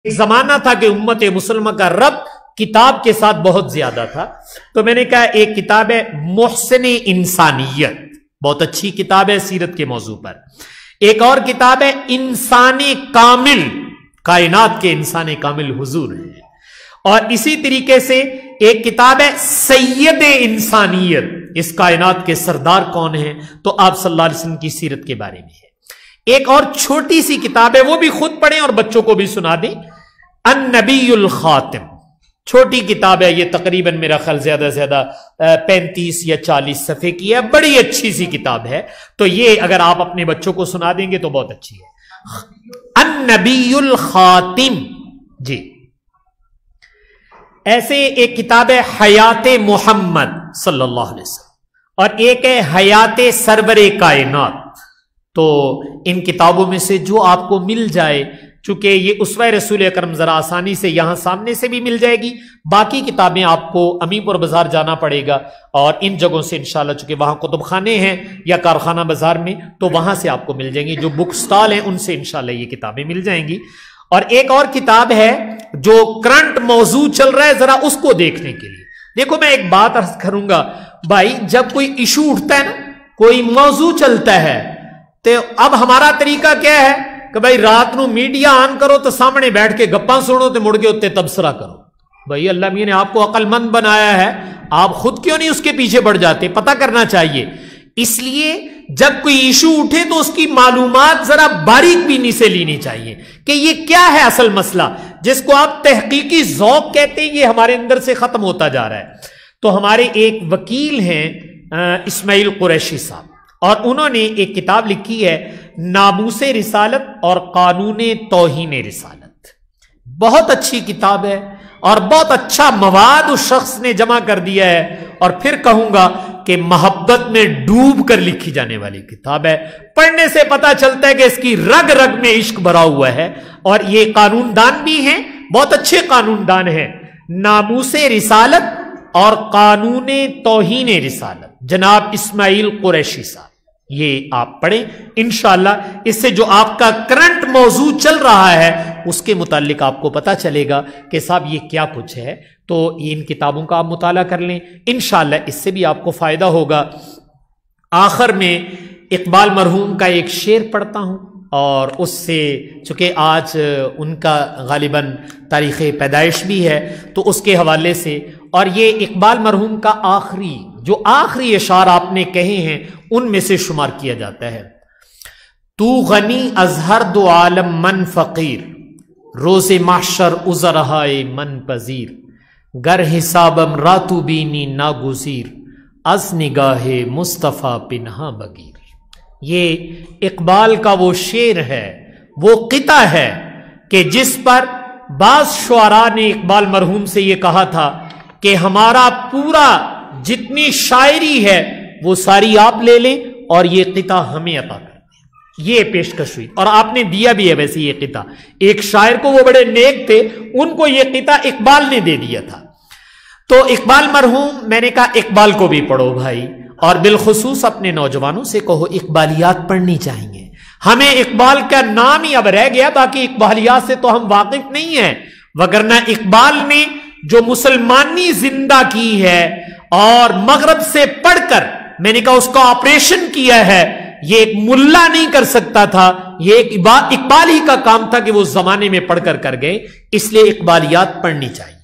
ایک زمانہ تھا کہ امت مسلمہ کا ربط کتاب کے ساتھ بہت زیادہ تھا، تو میں نے کہا ایک کتاب ہے محسن انسانیت، بہت اچھی کتاب ہے سیرت کے موضوع پر. ایک اور کتاب ہے انسان کامل، کائنات کے انسان کامل حضور ہیں. اور اسی طریقے سے ایک کتاب ہے سید انسانیت، اس کائنات کے سردار کون ہیں تو آپ صلی اللہ علیہ وسلم کی سیرت کے بارے میں ہے. ایک اور چھوٹی سی کتاب ہے، وہ بھی خود پڑھیں اور بچوں کو بھی سنا دیں، النبی الخاتم. چھوٹی کتاب ہے، یہ تقریباً میرا خیال زیادہ سے زیادہ 35 یا 40 صفحے کی ہے، بڑی اچھی سی کتاب ہے. تو یہ اگر آپ اپنے بچوں کو سنا دیں گے تو بہت اچھی ہے. النبی الخاتم. جی ایسے ایک کتاب ہے حیات محمد صلی اللہ علیہ وسلم، اور ایک ہے حیات سرور کائنات. تو ان کتابوں میں سے جو آپ کو مل جائے، چونکہ یہ اسوہ رسول اکرم ذرا آسانی سے یہاں سامنے سے بھی مل جائے گی. باقی کتابیں آپ کو امین پور بازار جانا پڑے گا، اور ان جگہوں سے انشاءاللہ چونکہ وہاں کتب خانے ہیں یا کارخانہ بازار میں، تو وہاں سے آپ کو مل جائیں گی. جو بک سٹال ہیں ان سے انشاءاللہ یہ کتابیں مل جائیں گی. اور ایک اور کتاب ہے جو کرنٹ موضوع چل رہا ہے، ذرا اس کو دیکھنے کے لیے. دیکھو میں ایک بات عرض کروں گا بھائی، جب کوئی ایشو اٹھتا ہے نا، کوئی موضوع چلتا ہے، تو اب ہمارا طریقہ کیا ہے کہ بھائی رات نو میڈیا آن کرو تو سامنے بیٹھ کے گپاں سنو تو مڑ کے اتنے تبصرہ کرو. بھائی اللہ میاں نے آپ کو عقل مند بنایا ہے، آپ خود کیوں نہیں اس کے پیچھے بڑھ جاتے؟ پتہ کرنا چاہیے. اس لیے جب کوئی ایشو اٹھے تو اس کی معلومات ذرا باریک بینی سے لینی چاہیے کہ یہ کیا ہے اصل مسئلہ، جس کو آپ تحقیقی ذوق کہتے ہیں، یہ ہمارے اندر سے ختم ہوتا جا رہا ہے. تو ہمارے ایک وکیل ہیں اسماعیل قریشی صاحب، اور انہوں نے ایک کتاب لکھی ہے ناموس رسالت اور قانون توہین رسالت. بہت اچھی کتاب ہے اور بہت اچھا مواد اس شخص نے جمع کر دیا ہے، اور پھر کہوں گا کہ محبت میں ڈوب کر لکھی جانے والی کتاب ہے. پڑھنے سے پتا چلتا ہے کہ اس کی رگ رگ میں عشق بھرا ہوا ہے، اور یہ قانون دان بھی ہیں، بہت اچھے قانون دان ہیں. ناموس رسالت اور قانون توہین رسالت، جناب اسماعیل قریشی صاحب، یہ آپ پڑھیں انشاءاللہ. اس سے جو آپ کا کرنٹ موضوع چل رہا ہے اس کے متعلق آپ کو پتا چلے گا کہ صاحب یہ کیا کچھ ہے. تو ان کتابوں کا آپ مطالعہ کر لیں انشاءاللہ، اس سے بھی آپ کو فائدہ ہوگا. آخر میں اقبال مرحوم کا ایک شعر پڑھتا ہوں، اور اس سے چونکہ آج ان کا غالباً تاریخ پیدائش بھی ہے تو اس کے حوالے سے، اور یہ اقبال مرحوم کا آخری اشعار آپ نے کہے ہیں ان میں سے شمار کیا جاتا ہے. تو غنی از ہر دو عالم من فقیر، روز محشر عذرہائے من پذیر، گر حسابم راتو بینی ناگزیر، از نگاہ مصطفیٰ پنہا بگیر. یہ اقبال کا وہ شعر ہے، وہ قطع ہے کہ جس پر بعض شعراء نے اقبال مرحوم سے یہ کہا تھا کہ ہمارا پورا جتنی شاعری ہے وہ ساری آپ لے لیں اور یہ قطع ہمیں عطا کر دیں. یہ پیشکش ہوئی اور آپ نے دیا بھی ہے. ویسے یہ قطع ایک شاعر کو، وہ بڑے نیک تھے، ان کو یہ قطع اقبال نے دے دیا تھا. تو اقبال مرحوم، میں نے کہا اقبال کو بھی پڑھو بھائی، اور بالخصوص اپنے نوجوانوں سے کہو اقبالیات پڑھنی چاہیے. ہمیں اقبال کا نام ہی اب رہ گیا، باقی اقبالیات سے تو ہم واقف نہیں ہیں. وگرنہ اقبال نے جو مسلمانی زندہ کی ہے اور مغرب سے پڑھ کر، میں نے کہا اس کا آپریشن کیا ہے، یہ ایک ملا نہیں کر سکتا تھا، یہ ایک اقبال ہی کا کام تھا کہ وہ زمانے میں پڑھ کر گئے. اس لیے اقبالیات پڑھنی چاہیے.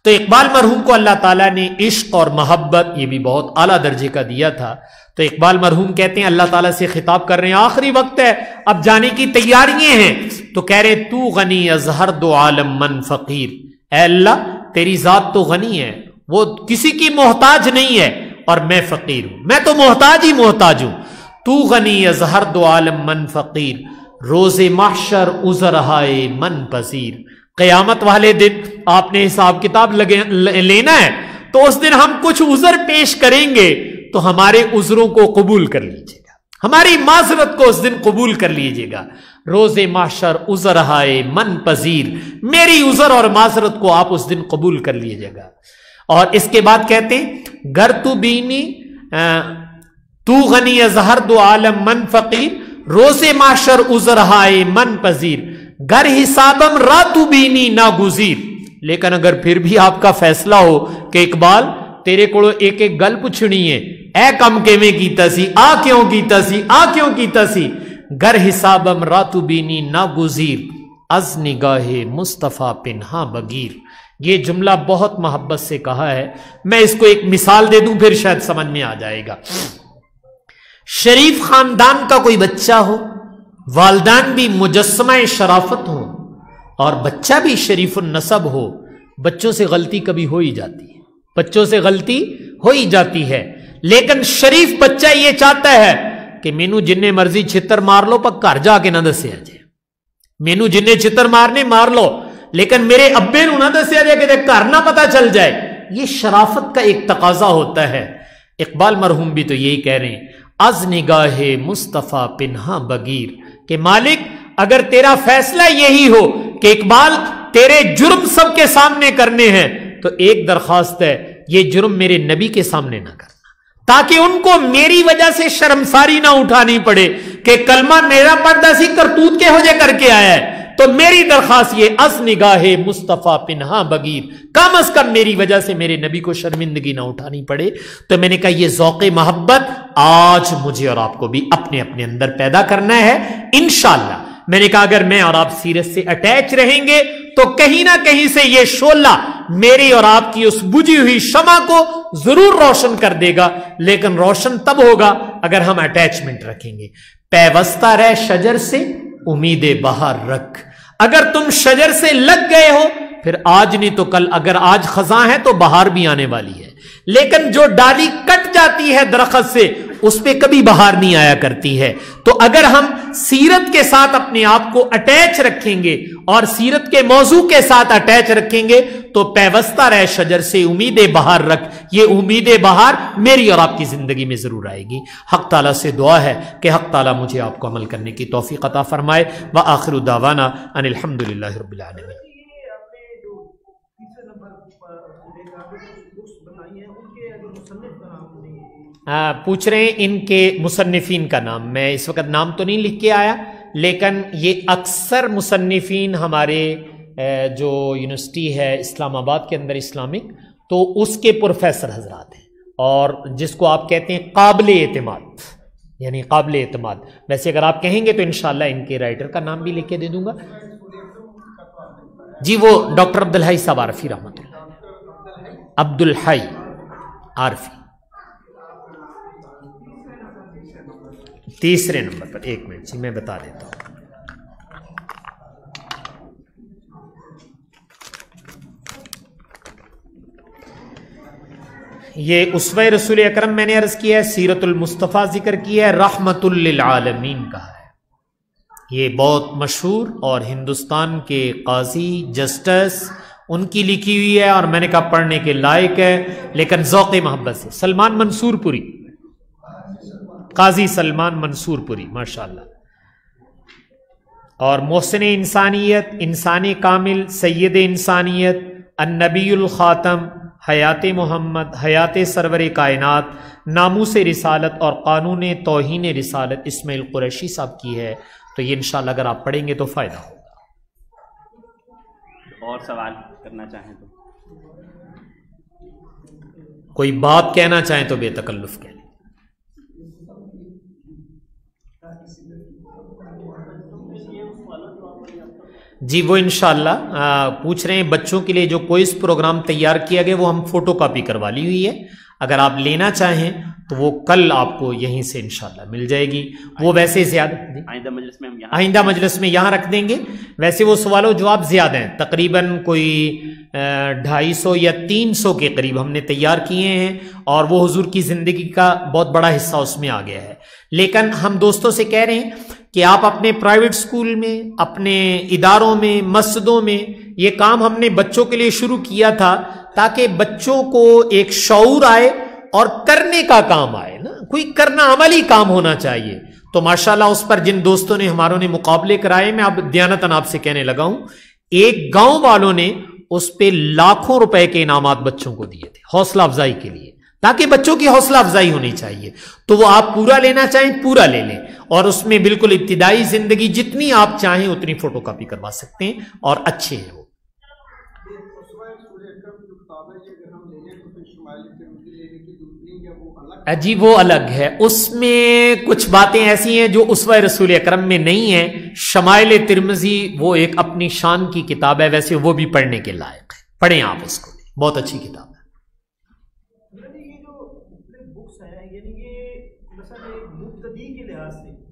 تو اقبال مرحوم کو اللہ تعالیٰ نے عشق اور محبت یہ بھی بہت اعلیٰ درجے کا دیا تھا. تو اقبال مرحوم کہتے ہیں اللہ تعالیٰ سے خطاب کر رہے ہیں، آخری وقت ہے، اب جانے کی تیاریاں ہیں، تو کہہ رہے تو غنی از ہر دو عالم من فقیر. اے اللہ تیری ذات تو غنی ہے، وہ کسی کی محتاج نہیں ہے، اور میں فقیر ہوں، میں تو محتاج ہی محتاج ہوں. تو غنی از ہر دو عالم من فقیر، روز محشر عذرہائے من پذیر. قیامت والے دن آپ نے حساب کتاب لینا ہے، تو اس دن ہم کچھ عذر پیش کریں گے تو ہمارے عذروں کو قبول کر لیجیے گا، ہماری معذرت کو اس دن قبول کر لیجیے گا. روز محشر عذرہائے من پذیر، میری عذر اور معذرت کو آپ اس دن قبول کر لیجیے گا. اور اس کے بعد کہتے ہیں گر تو بینی تو غنی از ہر دو عالم من فقیر، روز محشر عذرہائے من پذیر، گر حسابم راتو بینی ناگزیر. لیکن اگر پھر بھی آپ کا فیصلہ ہو کہ اقبال تیرے کو ایک ایک گل پوچھنی ہے, اے کم کیویں کیتا سی, آ کیوں کیتا سی, آ کیوں کیتا سی, گر حسابم راتو بینی ناگزیر از نگاہ مصطفیٰ پنہا بگیر. یہ جملہ بہت محبت سے کہا ہے. میں اس کو ایک مثال دے دوں پھر شاید سمجھ میں آ جائے گا. شریف خاندان کا کوئی بچہ ہو, والدین بھی مجسمہ شرافت ہو اور بچہ بھی شریف النسب ہو, بچوں سے غلطی کبھی ہو ہی جاتی ہے, بچوں سے غلطی ہو ہی جاتی ہے. لیکن شریف بچہ یہ چاہتا ہے کہ مینو جن مرضی چھتر مار لو پر گھر جا کے نہ دسیا جائے, مینو جن چھتر مارنے مار لو لیکن میرے ابے نو نہ دسیا جائے کہ گھر نہ پتا چل جائے. یہ شرافت کا ایک تقاضا ہوتا ہے. اقبال مرحوم بھی تو یہی کہہ رہے ہیں, از نگاہ مصطفیٰ پنہا بگیر, کہ مالک اگر تیرا فیصلہ یہی ہو کہ اقبال تیرے جرم سب کے سامنے کرنے ہیں تو ایک درخواست ہے, یہ جرم میرے نبی کے سامنے نہ کرنا, تاکہ ان کو میری وجہ سے شرمساری نہ اٹھانی پڑے کہ کلمہ میرا پڑھتا سی کرتوت کے ہو جے کر کے آیا ہے. تو میری درخواست یہ, از نگاہ مصطفیٰ پنہا بگیر, کم از کم میری وجہ سے میرے نبی کو شرمندگی نہ اٹھانی پڑے. تو میں نے کہا یہ ذوق محبت آج مجھے اور آپ کو بھی اپنے اپنے اندر پیدا کرنا ہے انشاءاللہ. میں نے کہا اگر میں اور آپ سیرت سے اٹیچ رہیں گے تو کہیں نہ کہیں سے یہ شعلہ میری اور آپ کی اس بجھی ہوئی شمع کو ضرور روشن کر دے گا. لیکن روشن تب ہوگا اگر ہم اٹیچمنٹ رکھیں گے. پیوستہ رہ شجر سے امید بہار رکھ. اگر تم شجر سے لگ گئے ہو پھر آج نہیں تو کل, اگر آج خزاں ہے تو بہار بھی آنے والی ہے. لیکن جو ڈالی کٹ جاتی ہے درخت سے اس پہ کبھی بہار نہیں آیا کرتی ہے. تو اگر ہم سیرت کے ساتھ اپنے آپ کو اٹیچ رکھیں گے اور سیرت کے موضوع کے ساتھ اٹیچ رکھیں گے تو پیوستہ رہ شجر سے امید بہار رکھ. یہ امید بہار میری اور آپ کی زندگی میں ضرور آئے گی. حق تعالیٰ سے دعا ہے کہ حق تعالیٰ مجھے آپ کو عمل کرنے کی توفیق عطا فرمائے. وآخر دعوانا ان الحمدللہ رب العالمین. پوچھ رہے ہیں ان کے مصنفین کا نام. میں اس وقت نام تو نہیں لکھ کے آیا, لیکن یہ اکثر مصنفین ہمارے جو یونیورسٹی ہے اسلام آباد کے اندر اسلامک, تو اس کے پروفیسر حضرات ہیں, اور جس کو آپ کہتے ہیں قابل اعتماد, یعنی قابل اعتماد. ویسے اگر آپ کہیں گے تو انشاءاللہ ان کے رائٹر کا نام بھی لکھ کے دے دوں گا. جی وہ ڈاکٹر عبدالحی صاحب عارفی رحمۃ اللہ, عبدالحی عارفی. تیسرے نمبر پر, ایک منٹ جی میں بتا دیتا ہوں. یہ اسوہ رسول اکرم میں نے عرض کیا ہے, سیرت المصطفیٰ ذکر کیا ہے, رحمت للعالمین کہا ہے. یہ بہت مشہور اور ہندوستان کے قاضی جسٹس ان کی لکھی ہوئی ہے, اور میں نے کہا پڑھنے کے لائق ہے لیکن ذوق محبت سے. سلمان منصور پوری, قاضی سلمان منصور پوری ماشاءاللہ. اور محسن انسانیت, انسان کامل, سید انسانیت, النبی الخاتم, حیات محمد, حیات سرور کائنات, ناموس رسالت اور قانون توہین رسالت اسماعیل قریشی صاحب کی ہے. تو یہ انشاءاللہ اگر آپ پڑھیں گے تو فائدہ ہوگا. اور سوال کرنا چاہیں تو, کوئی بات کہنا چاہیں تو بے تکلف کہہ لیں. جی وہ انشاءاللہ پوچھ رہے ہیں بچوں کے لیے جو کوئز پروگرام تیار کیا گیا وہ ہم فوٹو کاپی کروا لی ہوئی ہے. اگر آپ لینا چاہیں تو وہ کل آپ کو یہیں سے انشاءاللہ مل جائے گی. وہ ویسے زیادہ آئندہ مجلس میں یہاں رکھ دیں گے. ویسے وہ سوال و جواب زیادہ ہیں, تقریباً کوئی 250 یا 300 کے قریب ہم نے تیار کیے ہیں, اور وہ حضور کی زندگی کا بہت بڑا حصہ اس میں آ گیا ہے. لیکن ہم دوستوں سے کہہ رہے ہیں کہ آپ اپنے پرائیویٹ سکول میں, اپنے اداروں میں, مسجدوں میں, یہ کام ہم نے بچوں کے لیے شروع کیا تھا تاکہ بچوں کو ایک شعور آئے اور کرنے کا کام آئے نا, کوئی کرنا عملی کام ہونا چاہیے. تو ماشاءاللہ اس پر جن دوستوں نے ہماروں نے مقابلے کرائے, میں اب دیانتاً آپ سے کہنے لگا ہوں, ایک گاؤں والوں نے اس پہ لاکھوں روپے کے انعامات بچوں کو دیے تھے حوصلہ افزائی کے لیے. تاکہ بچوں کی حوصلہ افزائی ہونی چاہیے. تو وہ آپ پورا لینا چاہیں پورا لے لیں, اور اس میں بالکل ابتدائی زندگی جتنی آپ چاہیں اتنی فوٹو کاپی کروا سکتے ہیں, اور اچھے ہیں وہ. جی وہ الگ ہے, اس میں کچھ باتیں ایسی ہیں جو اسوہ رسول اکرم میں نہیں ہیں. شمائل ترمذی وہ ایک اپنی شان کی کتاب ہے, ویسے وہ بھی پڑھنے کے لائق ہے, پڑھیں آپ اس کو, بہت اچھی کتاب ہے.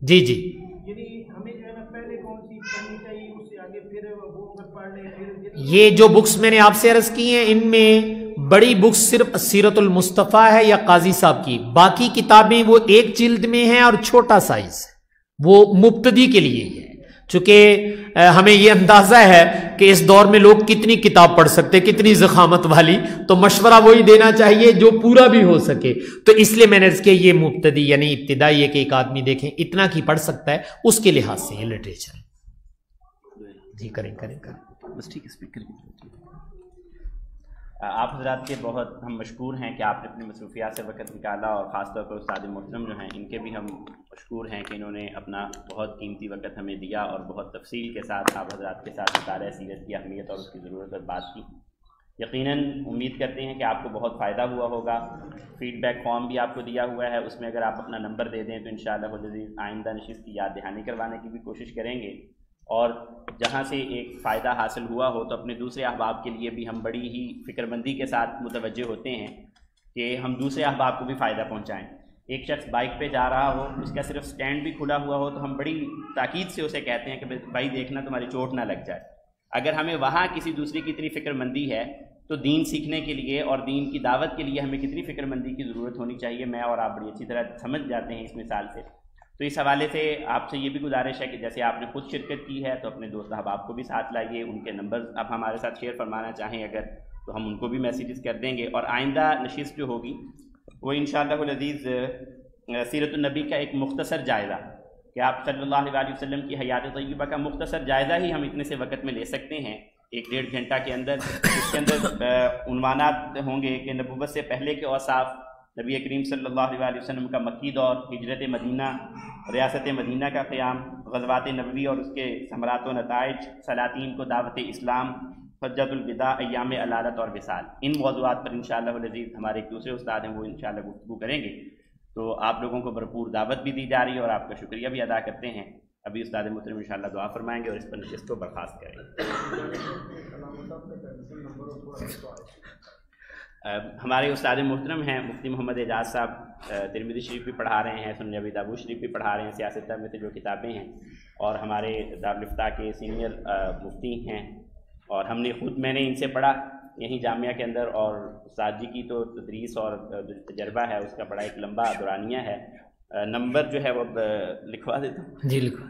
جی جی یہ جو بکس میں نے آپ سے عرض کی ہیں ان میں بڑی بکس صرف سیرت المصطفیٰ ہے یا قاضی صاحب کی, باقی کتابیں وہ ایک جلد میں ہیں اور چھوٹا سائز ہے, وہ مبتدی کے لیے ہی ہے. چونکہ ہمیں یہ اندازہ ہے کہ اس دور میں لوگ کتنی کتاب پڑھ سکتے, کتنی ضخامت والی, تو مشورہ وہی دینا چاہیے جو پورا بھی ہو سکے. تو اس لیے میں نے اس کے یہ مبتدی یعنی ابتدائی ہے کہ ایک آدمی دیکھیں اتنا کی پڑھ سکتا ہے, اس کے لحاظ سے یہ لٹریچر. جی کریں بس ٹھیک ہے. آپ حضرات کے بہت ہم مشکور ہیں کہ آپ نے اپنی مصروفیات سے وقت نکالا, اور خاص طور پر استاد محترم جو ہیں ان کے بھی ہم مشکور ہیں کہ انہوں نے اپنا بہت قیمتی وقت ہمیں دیا اور بہت تفصیل کے ساتھ آپ حضرات کے ساتھ مطالعہ سیرت کی اہمیت اور اس کی ضرورت پر بات کی. یقیناً امید کرتے ہیں کہ آپ کو بہت فائدہ ہوا ہوگا. فیڈ بیک فارم بھی آپ کو دیا ہوا ہے, اس میں اگر آپ اپنا نمبر دے دیں تو انشاءاللہ العزیز آئندہ نشست کی یاد دہانی کروانے کی بھی کوشش کریں گے, اور جہاں سے ایک فائدہ حاصل ہوا ہو تو اپنے دوسرے احباب کے لیے بھی ہم بڑی ہی فکر مندی کے ساتھ متوجہ ہوتے ہیں کہ ہم دوسرے احباب کو بھی فائدہ پہنچائیں. ایک شخص بائک پہ جا رہا ہو, اس کا صرف سٹینڈ بھی کھلا ہوا ہو, تو ہم بڑی تاکید سے اسے کہتے ہیں کہ بھائی دیکھنا تمہاری چوٹ نہ لگ جائے. اگر ہمیں وہاں کسی دوسرے کی اتنی فکر مندی ہے تو دین سیکھنے کے لیے اور دین کی دعوت کے لیے ہمیں کتنی فکر مندی کی ضرورت ہونی چاہیے. میں اور آپ بڑی اچھی طرح سمجھ جاتے ہیں اس مثال سے. تو اس حوالے سے آپ سے یہ بھی گزارش ہے کہ جیسے آپ نے خود شرکت کی ہے تو اپنے دوست احباب کو بھی ساتھ لائیے. ان کے نمبر آپ ہمارے ساتھ شیئر فرمانا چاہیں اگر تو ہم ان کو بھی میسیجز کر دیں گے. اور آئندہ نشست جو ہوگی وہ انشاءاللہ العزیز سیرت النبی کا ایک مختصر جائزہ, کہ آپ صلی اللہ علیہ وسلم کی حیات طیبہ کا مختصر جائزہ ہی ہم اتنے سے وقت میں لے سکتے ہیں, 1-1.5 گھنٹہ کے اندر. اس کے اندر عنوانات ہوں گے کہ نبوت سے پہلے کے اوصاف, نبی کریم صلی اللہ علیہ وسلم کا مکی دور, ہجرت مدینہ, ریاست مدینہ کا قیام, غزوات نبوی اور اس کے ثمرات و نتائج, سلاطین کو دعوت اسلام, حجۃ الوداع, ایام علالت اور وصال. ان موضوعات پر انشاءاللہ العزیز ہمارے ایک دوسرے استاد ہیں وہ انشاءاللہ گفتگو کریں گے. تو آپ لوگوں کو بھرپور دعوت بھی دی جا رہی ہے اور آپ کا شکریہ بھی ادا کرتے ہیں. ابھی استاد محترم انشاءاللہ دعا فرمائیں گے اور اس پر نشست کو برخاست کریں گے. ہمارے استاد محترم ہیں مفتی محمد اعجاز صاحب, ترمذی شریف بھی پڑھا رہے ہیں, سنن ابی داؤد شریف بھی پڑھا رہے ہیں, سیاست میں سے جو کتابیں ہیں, اور ہمارے دارالفتہ کے سینئر مفتی ہیں. اور ہم نے خود میں نے ان سے پڑھا یہیں جامعہ کے اندر, اور استاد جی کی تو تدریس اور تجربہ ہے اس کا بڑا ایک لمبا دورانیہ ہے. نمبر جو ہے وہ لکھوا دیتا ہوں. جی لکھوا.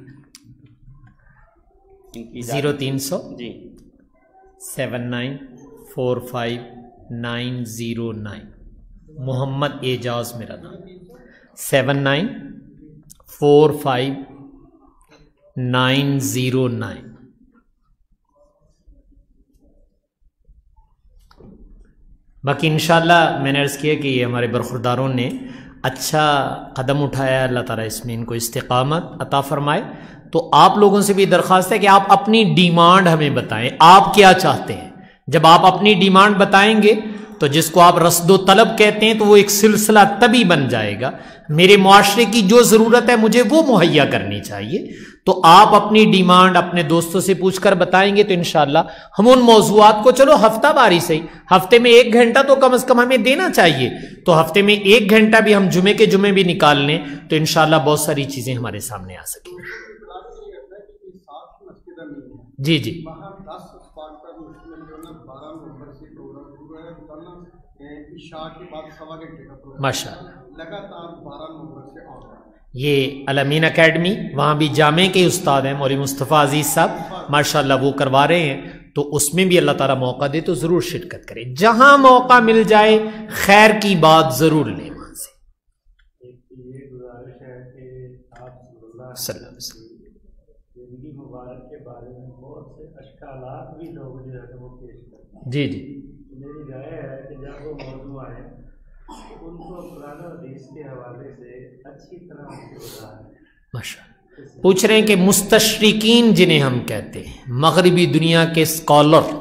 ان کی 0300 جی 7945 محمد اعجاز میرا نام, 7945 باقی انشاءاللہ میں نے عرض کیا کہ یہ ہمارے برخورداروں نے اچھا قدم اٹھایا, اللہ تعالیٰ اس میں ان کو استقامت عطا فرمائے. تو آپ لوگوں سے بھی درخواست ہے کہ آپ اپنی ڈیمانڈ ہمیں بتائیں, آپ کیا چاہتے ہیں. جب آپ اپنی ڈیمانڈ بتائیں گے تو جس کو آپ رصد و طلب کہتے ہیں تو وہ ایک سلسلہ تبھی بن جائے گا. میرے معاشرے کی جو ضرورت ہے مجھے وہ مہیا کرنی چاہیے. تو آپ اپنی ڈیمانڈ اپنے دوستوں سے پوچھ کر بتائیں گے تو انشاءاللہ ہم ان موضوعات کو, چلو ہفتہ واری سے, ہفتے میں 1 گھنٹہ تو کم از کم ہمیں دینا چاہیے, تو ہفتے میں 1 گھنٹہ بھی ہم جمعے کے جمعے بھی نکال لیں تو انشاءاللہ بہت ساری چیزیں ہمارے سامنے آ سکیں. جی جی ماشاء اللہ. یہ الامین اکیڈمی, وہاں بھی جامع کے استاد ہیں مولوی مصطفیٰ عزیز صاحب, ماشاءاللہ وہ کروا رہے ہیں. تو اس میں بھی اللہ تعالیٰ موقع دے تو ضرور شرکت کریں. جہاں موقع مل جائے خیر کی بات ضرور لیں وہاں سے. یہ گزارش ہے کہ آپ صلی اللہ علیہ وسلم زندگی مبارک کے بارے میں بہت سے اشکالات بھی لوگ جو ہے وہ پیش کرتے ہیں. جی جی میری رائے ہے کہ جب وہ موضوع آئے ان کو قرآن و حدیث کے حوالے سے اچھی طرح بتا ہے. ماشاءاللہ. پوچھ رہے ہیں کہ مستشرقین جنہیں ہم کہتے ہیں، مغربی دنیا کے اسکالر،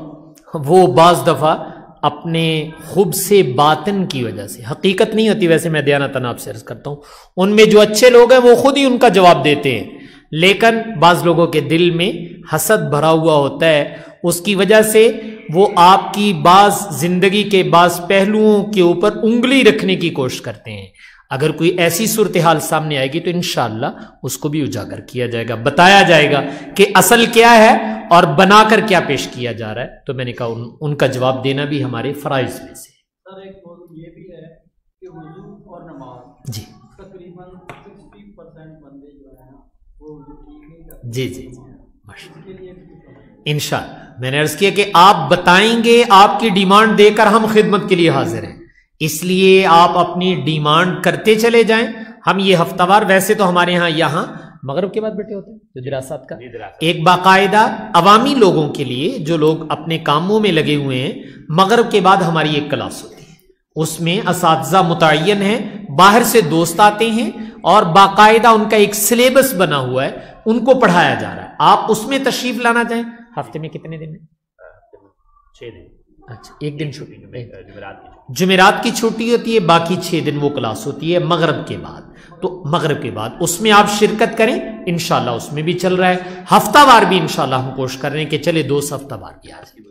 وہ بعض دفعہ اپنے خبث باطن کی وجہ سے، حقیقت نہیں ہوتی ویسے، میں دیانتاً آپ سے عرض کرتا ہوں، ان میں جو اچھے لوگ ہیں وہ خود ہی ان کا جواب دیتے ہیں، لیکن بعض لوگوں کے دل میں حسد بھرا ہوا ہوتا ہے، اس کی وجہ سے وہ آپ کی بعض زندگی کے بعض پہلوؤں کے اوپر انگلی رکھنے کی کوشش کرتے ہیں. اگر کوئی ایسی صورتحال سامنے آئے گی تو انشاءاللہ اس کو بھی اجاگر کیا جائے گا، بتایا جائے گا کہ اصل کیا ہے اور بنا کر کیا پیش کیا جا رہا ہے. تو میں نے کہا ان کا جواب دینا بھی ہمارے فرائض میں سے. سر ایک موضوع یہ بھی ہے کہ وضو اور نماز جی تقریباً 60% بندے جو ہیں وہ وضو ٹھیک نہیں کرتے. جی جی انشاءاللہ میں نے عرض کیا کہ آپ بتائیں گے، آپ کی ڈیمانڈ دے کر ہم خدمت کے لیے حاضر ہیں، اس لیے آپ اپنی ڈیمانڈ کرتے چلے جائیں. ہم یہ ہفتہ وار، ویسے تو ہمارے یہاں مغرب کے بعد بیٹھے ہوتے ہیں جو دراسات کا ایک باقاعدہ عوامی لوگوں کے لیے، جو لوگ اپنے کاموں میں لگے ہوئے ہیں، مغرب کے بعد ہماری ایک کلاس ہوتی ہے، اس میں اساتذہ متعین ہیں، باہر سے دوست آتے ہیں اور باقاعدہ ان کا ایک سلیبس بنا ہوا ہے، ان کو پڑھایا جا رہا ہے. آپ اس میں تشریف لانا چاہیں. ہفتے میں کتنے دن ہیں؟ 6 دن. اچھا، ایک دن چھٹی، جمعرات کی چھٹی ہوتی ہے، باقی 6 دن وہ کلاس ہوتی ہے مغرب کے بعد. تو مغرب کے بعد اس میں آپ شرکت کریں انشاءاللہ. اس میں بھی چل رہا ہے، ہفتہ وار بھی انشاءاللہ ہم کوشش کر رہے ہیں کہ چلے 2 ہفتہ وار بھی آ جائے.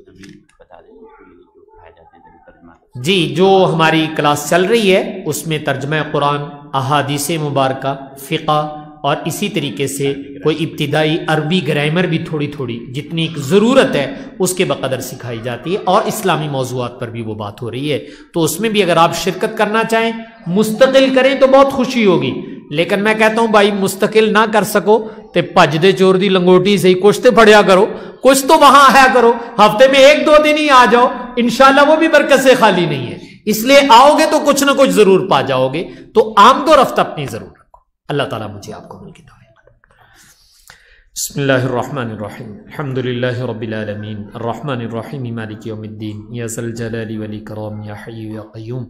جی، جو ہماری کلاس چل رہی ہے اس میں ترجمہ قرآن، احادیث مبارکہ، فقہ اور اسی طریقے سے کوئی ابتدائی عربی گرامر بھی تھوڑی تھوڑی جتنی ضرورت ہے اس کے بقدر سکھائی جاتی ہے، اور اسلامی موضوعات پر بھی وہ بات ہو رہی ہے. تو اس میں بھی اگر آپ شرکت کرنا چاہیں، مستقل کریں تو بہت خوشی ہوگی. لیکن میں کہتا ہوں بھائی مستقل نہ کر سکو تے بھج دے چور دی لنگوٹی سے ہی کچھ تو پڑھیا کرو، کچھ تو وہاں آیا کرو. ہفتے میں 1-2 دن ہی آ جاؤ، انشاءاللہ وہ بھی برکت سے خالی نہیں ہے. اس لیے آؤ گے تو کچھ نہ کچھ ضرور پا جاؤ گے. تو آمد و رفت اپنی ضرور رکھو. اللہ تعالیٰ مجھے آپ کو مل کی توفیق. بسم اللہ الرحمن الرحیم. الحمد للہ رب العالمین الرحمن الرحیم مالک یوم الدین یا ذا الجلال والاکرام یا حی یا قیوم.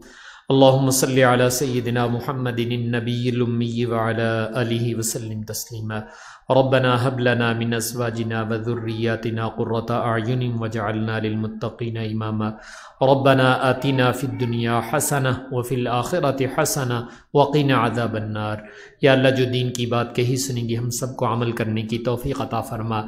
اللہم صلی علی سیدنا محمد النبی الامی وعلی آلہ وسلم تسلیما. ربنا هب لنا من ازواجنا وذریاتنا قرۃ اعین واجعلنا للمتقین اماما. ربنا آتنا فی الدنیا حسنہ وفی الآخرۃ حسنہ وقنا عذاب النار. یا اللہ جو دین کی بات کہی سنیں گی ہم سب کو عمل کرنے کی توفیق عطا فرما.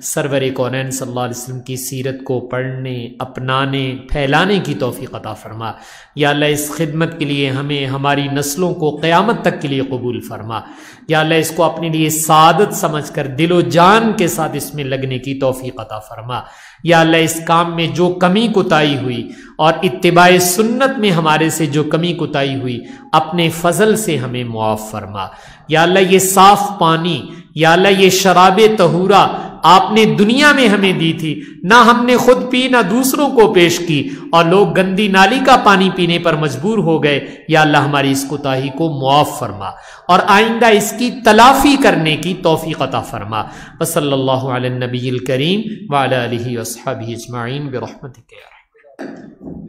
سرور کونین صلی اللہ علیہ وسلم کی سیرت کو پڑھنے، اپنانے، پھیلانے کی توفیق عطا فرما. یا اللہ اس خدمت کے لیے ہمیں، ہماری نسلوں کو قیامت تک کے لیے قبول فرما. یا اللہ اس کو اپنے لیے سعادت سمجھ کر دل و جان کے ساتھ اس میں لگنے کی توفیق عطا فرما. یا اللہ اس کام میں جو کمی کوتاہی ہوئی اور اتباع سنت میں ہمارے سے جو کمی کوتاہی ہوئی اپنے فضل سے ہمیں معاف فرما. یا اللہ یہ صاف پانی، یا اللہ یہ شراب طہورہ آپ نے دنیا میں ہمیں دی تھی، نہ ہم نے خود پی نہ دوسروں کو پیش کی، اور لوگ گندی نالی کا پانی پینے پر مجبور ہو گئے. یا اللہ ہماری اس کوتاہی کو معاف فرما اور آئندہ اس کی تلافی کرنے کی توفیق عطا فرما. وصلی اللہ علی النبی الکریم وعلی آلہ واصحابہ اجمعین برحمتک یا رحمۃ.